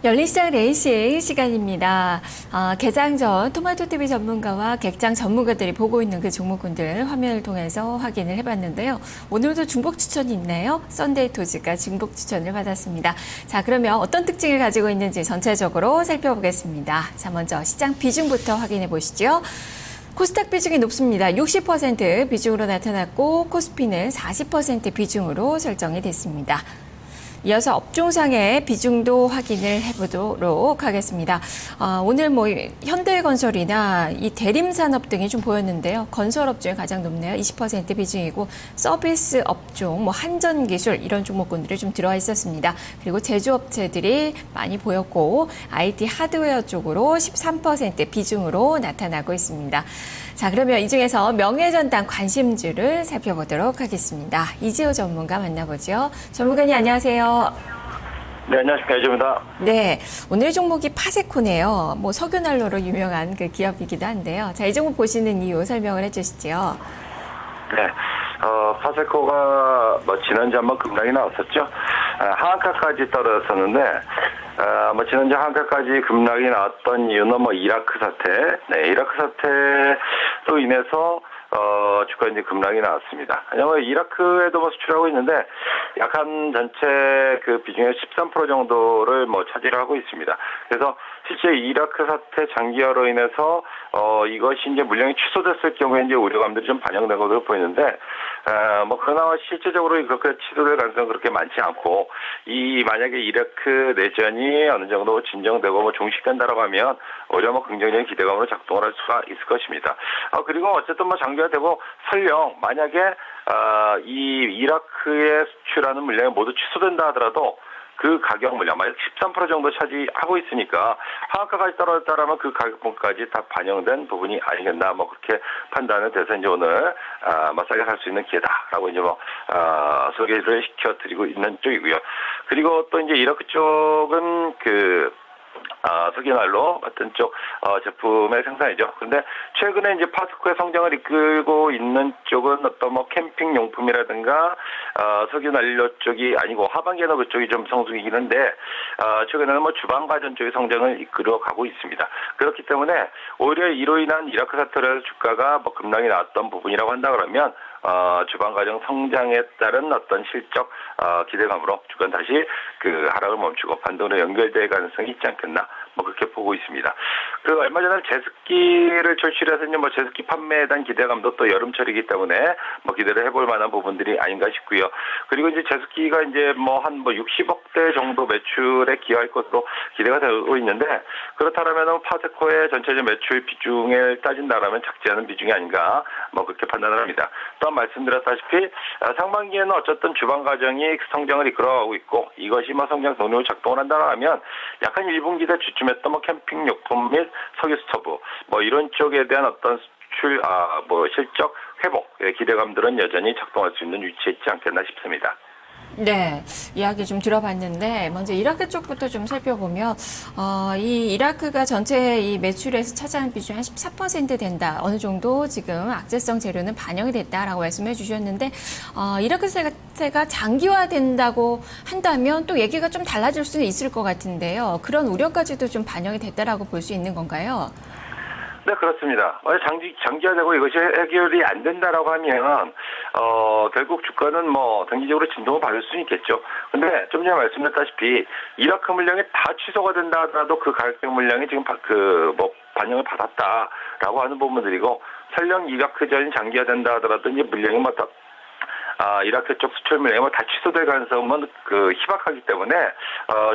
열린시장 레이싱 시간입니다. 개장 전 토마토TV 전문가와 객장 전문가들이 보고 있는 그 종목군들 화면을 통해서 확인을 해봤는데요. 오늘도 중복 추천이 있네요. 썬데이토즈가 중복 추천을 받았습니다. 자, 그러면 어떤 특징을 가지고 있는지 전체적으로 살펴보겠습니다. 자, 먼저 시장 비중부터 확인해 보시죠. 코스닥 비중이 높습니다. 60% 비중으로 나타났고 코스피는 40% 비중으로 설정이 됐습니다. 이어서 업종상의 비중도 확인을 해보도록 하겠습니다. 오늘 현대건설이나 이 대림산업 등이 좀 보였는데요. 건설업종이 가장 높네요. 20% 비중이고 서비스 업종, 한전기술 이런 종목군들이 좀 들어와 있었습니다. 그리고 제조업체들이 많이 보였고 IT 하드웨어 쪽으로 13% 비중으로 나타나고 있습니다. 자, 그러면 이 중에서 명예전당 관심주를 살펴보도록 하겠습니다. 이지호 전문가 만나보죠. 전문가님 안녕하세요. 네, 안녕하십니까. 이지호입니다. 네, 오늘 종목이 파세코네요. 석유난로로 유명한 그 기업이기도 한데요. 자, 이 종목 보시는 이유 설명을 해주시죠. 네, 파세코가 지난주 한번 급락이 나왔었죠. 하한가까지 떨어졌었는데, 지난주 하한가까지 급락이 나왔던 이유는 이라크 사태, 네, 이라크 사태로 인해서 주가 이제 급락이 나왔습니다. 왜냐면 이라크에도 수출하고 있는데 약한 전체 그 비중의 13% 정도를 차지하고 있습니다. 그래서 실제 이라크 사태 장기화로 인해서 이것이 이제 물량이 취소됐을 경우에 이제 우려감들이 좀 반영된 것으로 보이는데 그나마 실제적으로 그렇게 취소될 가능성은 그렇게 많지 않고 만약에 이라크 내전이 어느 정도 진정되고 종식된다라고 하면 오히려 긍정적인 기대감으로 작동을 할 수가 있을 것입니다. 그리고 어쨌든 장기화되고 설령 만약에 이 이라크에 수출하는 물량이 모두 취소된다 하더라도 그 가격 물량, 만약 13% 정도 차지하고 있으니까 하한가까지 떨어졌다라면 그 가격분까지 다 반영된 부분이 아니겠나, 그렇게 판단을 돼서 이제 오늘, 싸게 살 수 있는 기회다라고 이제 소개를 시켜드리고 있는 쪽이고요. 그리고 또 이제 이라크 쪽은 석유난로 같은 쪽 제품의 생산이죠. 근데 최근에 이제 파스코의 성장을 이끌고 있는 쪽은 어떤 캠핑 용품이라든가 석유난로 쪽이 아니고 하반기에는 그쪽이 좀 성숙이긴 한데 최근에는 주방 가전 쪽의 성장을 이끌어 가고 있습니다. 그렇기 때문에 오히려 이로 인한 이라크 사태로 주가가 급락이 나왔던 부분이라고 한다 그러면 주방 가정 성장에 따른 어떤 실적 기대감으로 주가는 다시 하락을 멈추고 반등으로 연결될 가능성이 있지 않겠나, 그렇게 보고 있습니다. 얼마 전에 제습기를 출시해서 이제 제습기 판매에 대한 기대감도 또 여름철이기 때문에 기대를 해볼 만한 부분들이 아닌가 싶고요. 그리고 이제 제습기가 이제 한 60억대 정도 매출에 기여할 것으로 기대가 되고 있는데, 그렇다면 파세코의 전체적 매출 비중을 따진다라면 작지 않은 비중이 아닌가, 그렇게 판단을 합니다. 또한 말씀드렸다시피 상반기에는 어쨌든 주방 가정이 성장을 이끌어가고 있고 이것이 성장 동력으로 작동을 한다면 약한 1분기 때 주춤했던 캠핑 용품 및 석유 스토브 이런 쪽에 대한 어떤 수출 실적 회복 기대감들은 여전히 작동할 수 있는 위치에 있지 않겠나 싶습니다. 네, 이야기 좀 들어봤는데 먼저 이라크 쪽부터 좀 살펴보면 이 이라크가 전체 이 매출에서 차지하는 비중이 한 14% 된다. 어느 정도 지금 악재성 재료는 반영이 됐다라고 말씀해 주셨는데 이라크 사태가 장기화된다고 한다면 또 얘기가 좀 달라질 수는 있을 것 같은데요. 그런 우려까지도 좀 반영이 됐다라고 볼 수 있는 건가요? 네, 그렇습니다. 장기화되고 이것이 해결이 안 된다라고 하면, 결국 주가는 단기적으로 진동을 받을 수는 있겠죠. 근데 좀 전에 말씀드렸다시피, 이라크 물량이 다 취소가 된다 하더라도 그 가격대 물량이 지금 반영을 받았다라고 하는 부분들이고, 설령 이라크전이 장기화된다 하더라도 이제 물량이 이라크 쪽 수출 물량이 다 취소될 가능성은 희박하기 때문에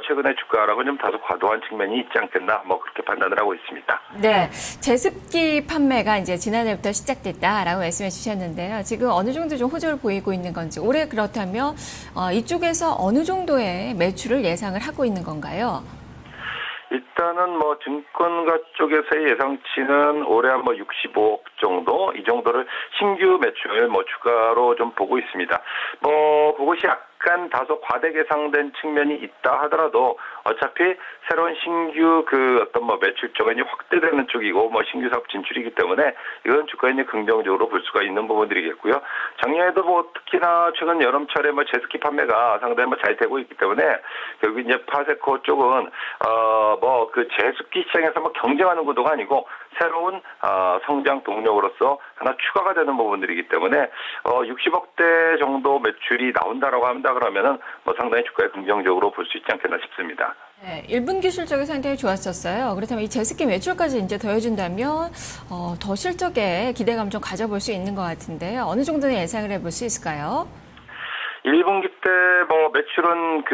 최근에 주가 하락은 좀 다소 과도한 측면이 있지 않겠나 그렇게 판단을 하고 있습니다. 네, 제습기 판매가 이제 지난해부터 시작됐다라고 말씀해 주셨는데요. 지금 어느 정도 좀 호조를 보이고 있는 건지, 올해 그렇다면 이쪽에서 어느 정도의 매출을 예상을 하고 있는 건가요? 일단은 증권가 쪽에서의 예상치는 올해 한 65억 정도, 이 정도를 신규 매출 추가로 좀 보고 있습니다. 그것이 약간 다소 과대 계상된 측면이 있다 하더라도 어차피 새로운 신규 매출 쪽이 확대되는 쪽이고 신규 사업 진출이기 때문에 이건 주가에 긍정적으로 볼 수가 있는 부분들이겠고요. 작년에도 특히나 최근 여름철에 제스키 판매가 상당히 잘 되고 있기 때문에 결국 이제 파세코 쪽은 제습기 시장에서 경쟁하는 구도가 아니고 새로운 성장 동력으로서 하나 추가가 되는 부분들이기 때문에 60억대 정도 매출이 나온다라고 한다 그러면은 상당히 주가에 긍정적으로 볼 수 있지 않겠나 싶습니다. 네, 1분기 실적이 상당히 좋았었어요. 그렇다면 이 제습기 매출까지 이제 더해준다면 더 실적에 기대감 좀 가져볼 수 있는 것 같은데요. 어느 정도는 예상을 해볼 수 있을까요? 1분기 때 매출은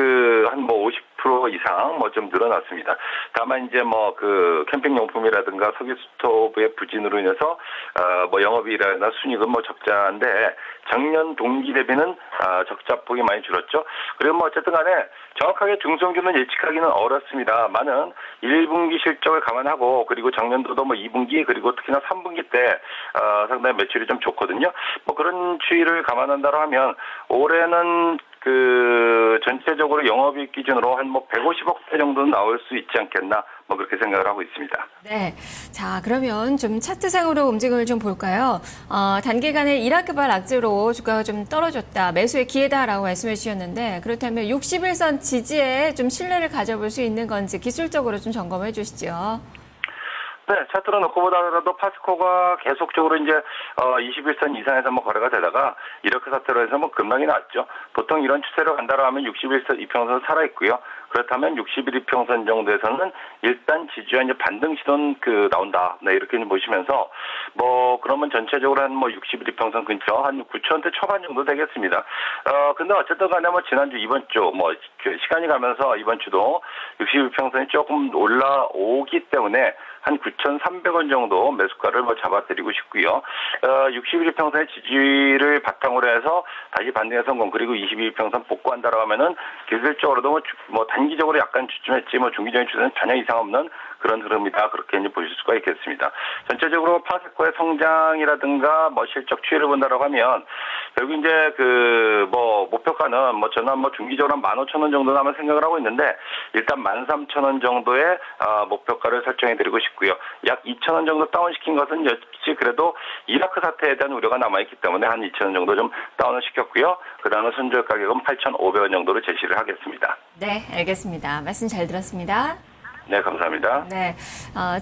한 50% 이상 좀 늘어났습니다. 다만 이제 캠핑 용품이라든가 석유 스토브의 부진으로 인해서 영업이익이나 순이익은 적자인데 작년 동기 대비는 적자폭이 많이 줄었죠. 그리고 어쨌든 간에 정확하게 중성주는 예측하기는 어렵습니다만은 1분기 실적을 감안하고 그리고 작년도도 2분기 그리고 특히나 3분기 때 상당히 매출이 좀 좋거든요. 그런 추이를 감안한다고 하면 올해는 전체적으로 영업이익 기준으로 한 150억대 정도는 나올 수 있지 않겠나 그렇게 생각을 하고 있습니다. 네. 자, 그러면 좀 차트상으로 움직임을 좀 볼까요? 단기간에 이라크발 악재로 주가가 좀 떨어졌다, 매수의 기회다라고 말씀해 주셨는데, 그렇다면 61선 지지에 좀 신뢰를 가져볼 수 있는 건지 기술적으로 좀 점검해 주시죠. 네, 차트로 놓고 보더라도 파스코가 계속적으로 이제 21선 이상에서 거래가 되다가 이렇게 사태로 해서 급락이 났죠. 보통 이런 추세로 간다고 하면 61선 이평선 살아 있고요. 그렇다면 61 이평선 정도에서는 일단 지지와 이제 반등 시도는 나온다. 네, 이렇게 보시면서 그러면 전체적으로 한 61 이평선 근처 한 9천대 초반 정도 되겠습니다. 근데 어쨌든 간에 지난주 이번 주 시간이 가면서 이번 주도 61 평선이 조금 올라오기 때문에 한 9,300원 정도 매수가를 잡아드리고 싶고요. 61평선의 지지를 바탕으로 해서 다시 반등의 성공 그리고 22평선 복구한다라고 하면은 기술적으로도 단기적으로 약간 주춤했지 중기적인 추세는 전혀 이상 없는 그런 흐름이다 그렇게 이제 보실 수가 있겠습니다. 전체적으로 파세코의 성장이라든가 실적 추이를 본다라고 하면 결국 이제 목표가는 저는 중기적으로 한 15,000원 정도 나만 생각을 하고 있는데 일단 13,000원 정도의 목표가를 설정해드리고 싶고요. 약 2,000원 정도 다운시킨 것은 역시 그래도 이라크 사태에 대한 우려가 남아있기 때문에 한 2,000원 정도 좀 다운을 시켰고요. 그 다음에 손절 가격은 8,500원 정도로 제시를 하겠습니다. 네, 알겠습니다. 말씀 잘 들었습니다. 네, 감사합니다. 네,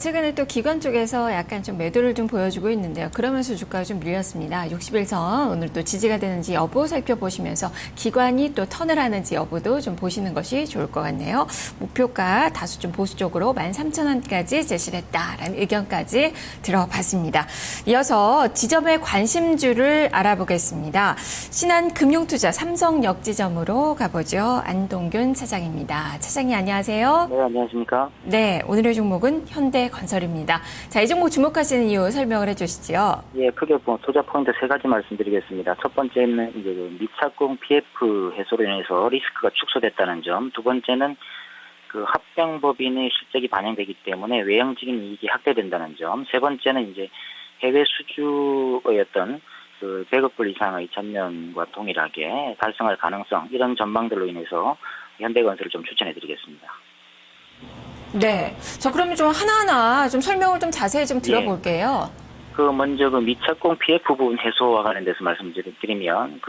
최근에 또 기관 쪽에서 약간 좀 매도를 좀 보여주고 있는데요. 그러면서 주가가 좀 밀렸습니다. 61선 오늘 또 지지가 되는지 여부 살펴보시면서 기관이 또 턴을 하는지 여부도 좀 보시는 것이 좋을 것 같네요. 목표가 다소 좀 보수적으로 13,000원까지 제시를 했다라는 의견까지 들어봤습니다. 이어서 지점의 관심주를 알아보겠습니다. 신한금융투자 삼성역지점으로 가보죠. 안동균 차장입니다. 차장님 안녕하세요. 네, 안녕하십니까. 네, 오늘의 종목은 현대건설입니다. 자, 이 종목 주목하시는 이유 설명을 해주시죠. 예, 크게 투자 포인트 세 가지 말씀드리겠습니다. 첫 번째는 이제 미착공 PF 해소로 인해서 리스크가 축소됐다는 점. 두 번째는 합병법인의 실적이 반영되기 때문에 외형적인 이익이 확대된다는 점. 세 번째는 이제 해외 수주의 100억 불 이상의 전년과 동일하게 달성할 가능성, 이런 전망들로 인해서 현대건설을 좀 추천해드리겠습니다. 네. 저 그러면 좀 하나하나 좀 설명을 좀 자세히 좀 들어볼게요. 먼저 미착공 PF 부분 해소와 관련돼서 말씀드리면,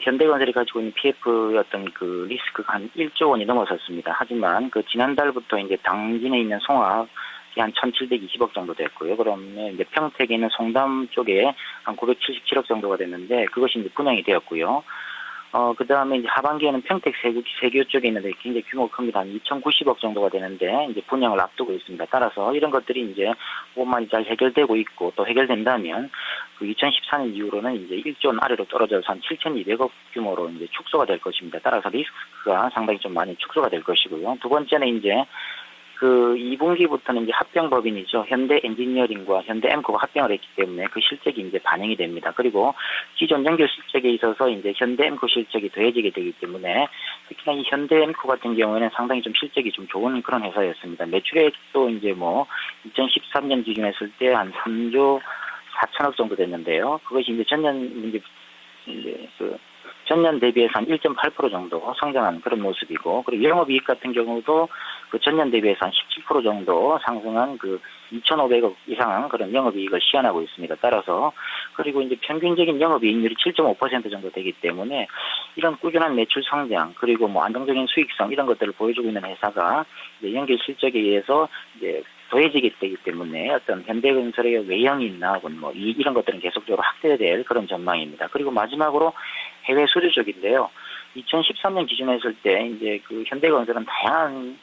현대건설이 가지고 있는 PF의 리스크가 한 1조 원이 넘어섰습니다. 하지만 지난달부터 이제 당진에 있는 송화학이 한 1,720억 정도 됐고요. 그러면 이제 평택에 있는 송담 쪽에 한 977억 정도가 됐는데, 그것이 이제 분양이 되었고요. 그 다음에 이제 하반기에는 평택 세교 쪽에 있는데 굉장히 규모가 큽니다. 한 2,090억 정도가 되는데 이제 분양을 앞두고 있습니다. 따라서 이런 것들이 이제 그것만이 잘 해결되고 있고 또 해결된다면 그 2014년 이후로는 이제 1조 원 아래로 떨어져서 한 7,200억 규모로 이제 축소가 될 것입니다. 따라서 리스크가 상당히 좀 많이 축소가 될 것이고요. 두 번째는 이제 그 2분기부터는 이제 합병법인이죠. 현대 엔지니어링과 현대 엠코가 합병을 했기 때문에 그 실적이 이제 반영이 됩니다. 그리고 기존 연결 실적에 있어서 이제 현대 엠코 실적이 더해지게 되기 때문에 특히나 이 현대 엠코 같은 경우에는 상당히 좀 실적이 좀 좋은 그런 회사였습니다. 매출액도 이제 뭐 2013년 기준 했을 때 한 3조 4천억 정도 됐는데요. 그것이 이제 전년 대비해서 한 1.8% 정도 성장한 그런 모습이고, 그리고 영업이익 같은 경우도 그 전년 대비해서 한 17% 정도 상승한 그 2,500억 이상한 그런 영업이익을 시현하고 있습니다. 따라서, 그리고 이제 평균적인 영업이익률이 7.5% 정도 되기 때문에 이런 꾸준한 매출 성장, 그리고 뭐 안정적인 수익성 이런 것들을 보여주고 있는 회사가 이제 연결 실적에 의해서 이제 더해지게 되기 때문에 어떤 현대건설의 외형이 있나 혹은 뭐 이런 것들은 계속적으로 확대될 그런 전망입니다. 그리고 마지막으로 해외 수주 쪽인데요. 2013년 기준에 했을 때 이제 그 현대건설은 다양한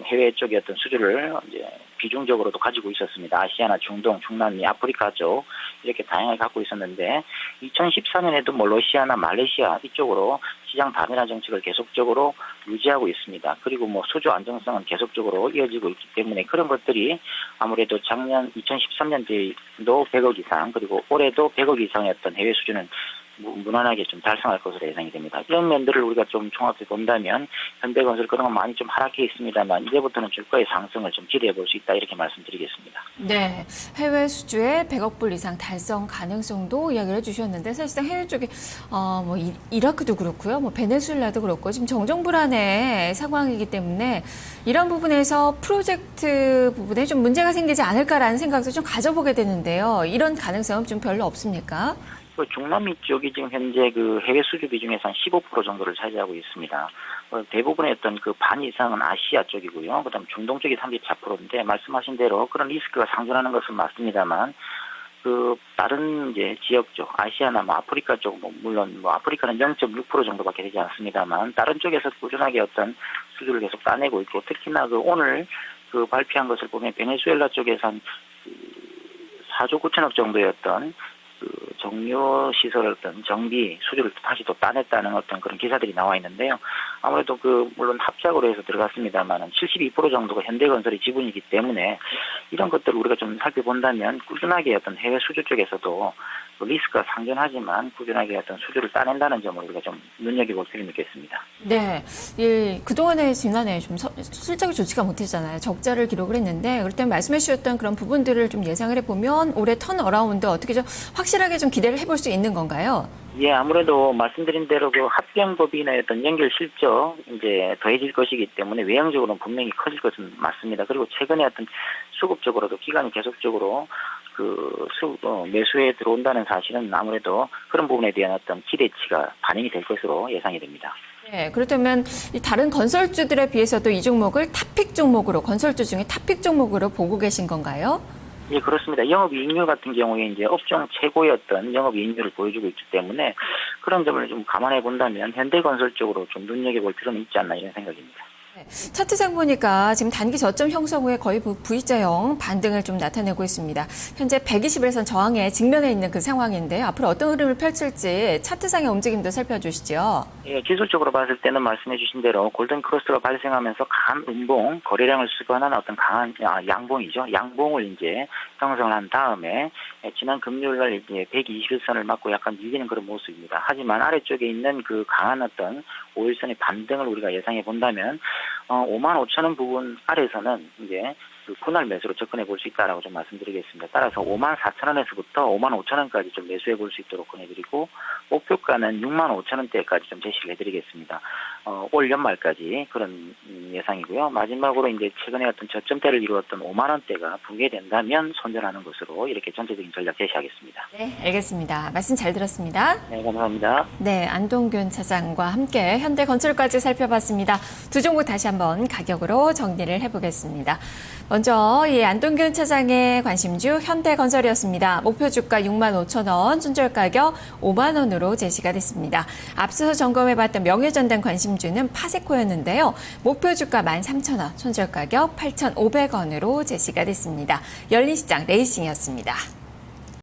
해외 쪽의 어떤 수주를 이제 비중적으로도 가지고 있었습니다. 아시아나 중동, 중남미, 아프리카 쪽 이렇게 다양하게 갖고 있었는데 2014년에도 뭐 러시아나 말레이시아 이쪽으로 시장 다변화 정책을 계속적으로 유지하고 있습니다. 그리고 뭐 수주 안정성은 계속적으로 이어지고 있기 때문에 그런 것들이 아무래도 작년 2013년도에도 100억 이상 그리고 올해도 100억 이상이었던 해외 수주는 무난하게 좀 달성할 것으로 예상이 됩니다. 이런 면들을 우리가 좀 종합해 본다면 현대건설 그동안 많이 좀 하락해 있습니다만 이제부터는 주가의 상승을 좀 기대해 볼 수 있다 이렇게 말씀드리겠습니다. 네, 해외 수주에 100억 불 이상 달성 가능성도 이야기를 해주셨는데 사실상 해외 쪽에 뭐 이라크도 그렇고요, 뭐 베네수엘라도 그렇고 지금 정정불안의 상황이기 때문에 이런 부분에서 프로젝트 부분에 좀 문제가 생기지 않을까라는 생각도 좀 가져보게 되는데요. 이런 가능성은 좀 별로 없습니까? 중남미 쪽이 지금 현재 그 해외 수주 비중에서 한 15% 정도를 차지하고 있습니다. 대부분의 어떤 그 반 이상은 아시아 쪽이고요. 그다음 중동 쪽이 34%인데 말씀하신 대로 그런 리스크가 상존하는 것은 맞습니다만 그 다른 이제 지역 쪽 아시아나 뭐 아프리카 쪽 뭐 물론 뭐 아프리카는 0.6% 정도밖에 되지 않습니다만 다른 쪽에서 꾸준하게 어떤 수주를 계속 따내고 있고 특히나 그 오늘 그 발표한 것을 보면 베네수엘라 쪽에서 한 4조 9천억 정도였던 그 정유 시설 어떤 정비 수주를 다시 또 따냈다는 어떤 그런 기사들이 나와 있는데요. 아무래도 그 물론 합작으로 해서 들어갔습니다만은 72% 정도가 현대건설의 지분이기 때문에 이런 것들을 우리가 좀 살펴본다면 꾸준하게 어떤 해외 수주 쪽에서도 리스크가 상존하지만 꾸준하게 어떤 수주를 따낸다는 점을 우리가 좀 눈여겨볼 필요는 있겠습니다. 네, 예, 그동안에 지난해 좀 실적이 좋지가 못했잖아요. 적자를 기록을 했는데 그럴 때 말씀해 주셨던 그런 부분들을 좀 예상을 해보면 올해 턴어라운드 어떻게 좀 확실하게 좀 기대를 해볼 수 있는 건가요? 예, 아무래도 말씀드린 대로 그 합병법인의 어떤 연결 실적 이제 더해질 것이기 때문에 외형적으로는 분명히 커질 것은 맞습니다. 그리고 최근에 어떤 수급적으로도 기관이 계속적으로 매수에 들어온다는 사실은 아무래도 그런 부분에 대한 어떤 기대치가 반영이 될 것으로 예상이 됩니다. 네, 그렇다면 이 다른 건설주들에 비해서도 이 종목을 탑픽 종목으로 건설주 중에 탑픽 종목으로 보고 계신 건가요? 예, 그렇습니다. 영업이익률 같은 경우에 이제 업종 최고의 어떤 영업이익률을 보여주고 있기 때문에 그런 점을 좀 감안해 본다면 현대건설 쪽으로 좀 눈여겨볼 필요는 있지 않나 이런 생각입니다. 차트상 보니까 지금 단기 저점 형성 후에 거의 V자형 반등을 좀 나타내고 있습니다. 현재 120일선 저항에 직면해 있는 그 상황인데요. 앞으로 어떤 흐름을 펼칠지 차트상의 움직임도 살펴주시죠. 예, 기술적으로 봤을 때는 말씀해 주신 대로 골든 크로스가 발생하면서 강한 음봉, 거래량을 수반한 어떤 강한 양봉이죠. 양봉을 이제 형성을 한 다음에 지난 금요일 날 이제 121선을 맞고 약간 밀리는 그런 모습입니다. 하지만 아래쪽에 있는 그 강한 어떤 5일선의 반등을 우리가 예상해 본다면 55,000원 부분 아래에서는 이제 그 분할 매수로 접근해 볼 수 있다라고 좀 말씀드리겠습니다. 따라서 54,000원에서부터 55,000원까지 좀 매수해 볼 수 있도록 권해드리고 목표가는 65,000원대까지 좀 제시를 해드리겠습니다. 올 연말까지 그런 예상이고요. 마지막으로 이제 최근에 어떤 저점대를 이루었던 5만원대가 붕괴된다면 선전하는 것으로 이렇게 전체적인 전략 제시하겠습니다. 네, 알겠습니다. 말씀 잘 들었습니다. 네, 감사합니다. 네, 안동균 차장과 함께 현대건설까지 살펴봤습니다. 두 종목 다시 한번 가격으로 정리를 해보겠습니다. 먼저 먼저 안동균 차장의 관심주 현대건설이었습니다. 목표 주가 6만 5천 원, 손절 가격 5만 원으로 제시가 됐습니다. 앞서서 점검해봤던 명예전당 관심주는 파세코였는데요. 목표 주가 13,000원, 손절 가격 8,500원으로 제시가 됐습니다. 열린 시장 레이싱이었습니다.